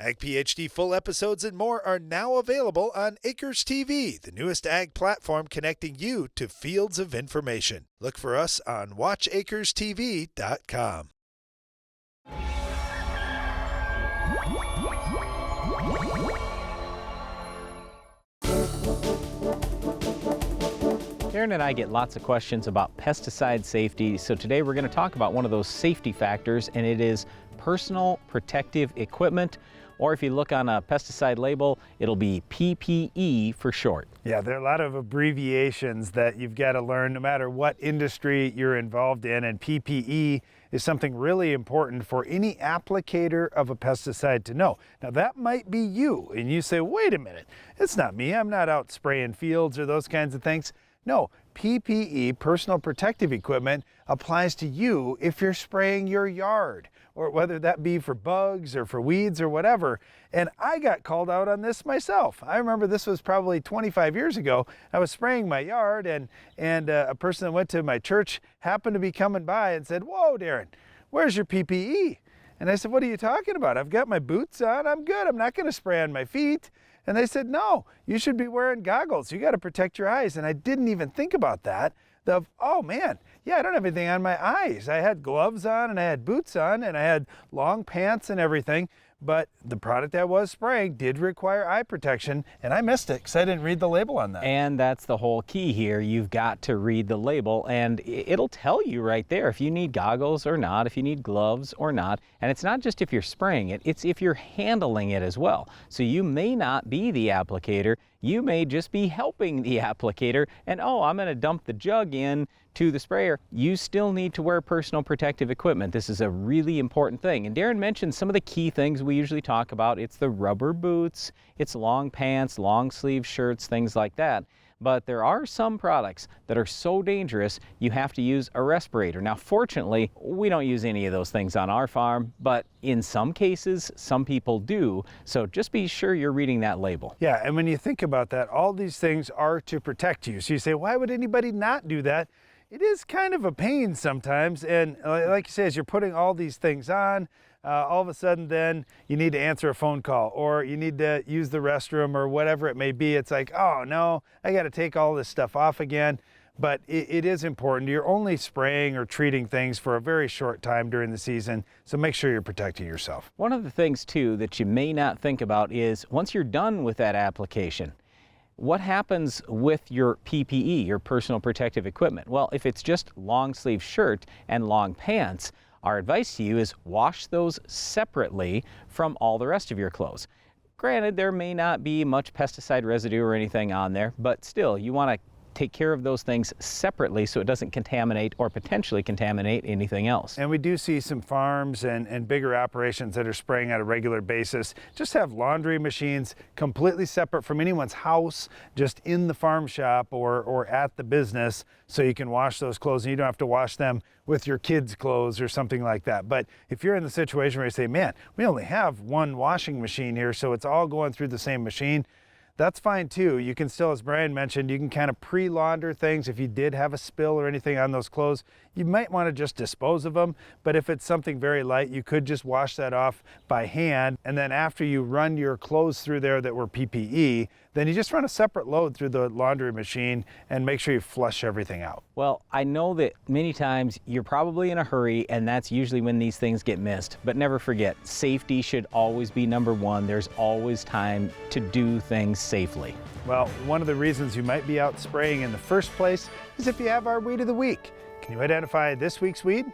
Ag PhD full episodes and more are now available on Acres TV, the newest ag platform connecting you to fields of information. Look for us on watchacrestv.com. Darren and I get lots of questions about pesticide safety, so today we're going to talk about one of those safety factors, and it is personal protective equipment, or if you look on a pesticide label, it'll be PPE for short. Yeah, there are a lot of abbreviations that you've got to learn no matter what industry you're involved in, and PPE is something really important for any applicator of a pesticide to know. Now that might be you, and you say, wait a minute, it's not me, I'm not out spraying fields or those kinds of things. No, PPE, personal protective equipment, applies to you if you're spraying your yard, or whether that be for bugs or for weeds or whatever. And I got called out on this myself. I remember this was probably 25 years ago. I was spraying my yard, and a person that went to my church happened to be coming by and said, "Whoa, Darren, where's your PPE?" And I said, "What are you talking about? I've got my boots on, I'm good, I'm not gonna spray on my feet." And they said, "No, you should be wearing goggles. You got to protect your eyes." And I didn't even think about that. Oh man, yeah, I don't have anything on my eyes. I had gloves on and I had boots on and I had long pants and everything. But the product I was spraying did require eye protection, and I missed it because I didn't read the label on that. And that's the whole key here. You've got to read the label, and it'll tell you right there if you need goggles or not, if you need gloves or not. And it's not just if you're spraying it, it's if you're handling it as well. So you may not be the applicator, you may just be helping the applicator, and oh, I'm going to dump the jug in to the sprayer. You still need to wear personal protective equipment. This is a really important thing. And Darren mentioned some of the key things we usually talk about. It's the rubber boots, it's long pants, long sleeve shirts, things like that. But there are some products that are so dangerous you have to use a respirator. Now fortunately, we don't use any of those things on our farm, but in some cases, some people do. So just be sure you're reading that label. Yeah, and when you think about that, all these things are to protect you. So you say, why would anybody not do that? It is kind of a pain sometimes, and like you say, as you're putting all these things on, all of a sudden then you need to answer a phone call, or you need to use the restroom, or whatever it may be. It's like, oh no, I got to take all this stuff off again. But it is important. You're only spraying or treating things for a very short time during the season, so make sure you're protecting yourself. One of the things too that you may not think about is once you're done with that application, what happens with your PPE, your personal protective equipment? Well, if it's just long sleeve shirt and long pants, our advice to you is wash those separately from all the rest of your clothes. Granted, there may not be much pesticide residue or anything on there, but still, you want to take care of those things separately so it doesn't contaminate or potentially contaminate anything else. And we do see some farms and bigger operations that are spraying on a regular basis just have laundry machines completely separate from anyone's house, just in the farm shop or at the business, so you can wash those clothes and you don't have to wash them with your kids' clothes or something like that. But if you're in the situation where you say, man, we only have one washing machine here, so it's all going through the same machine, that's fine too. You can still, as Brian mentioned, you can kind of pre-launder things. If you did have a spill or anything on those clothes, you might want to just dispose of them. But if it's something very light, you could just wash that off by hand. And then after you run your clothes through there that were PPE, then you just run a separate load through the laundry machine and make sure you flush everything out. Well, I know that many times you're probably in a hurry, and that's usually when these things get missed. But never forget, safety should always be number one. There's always time to do things safely. Well, one of the reasons you might be out spraying in the first place is if you have our weed of the week. Can you identify this week's weed?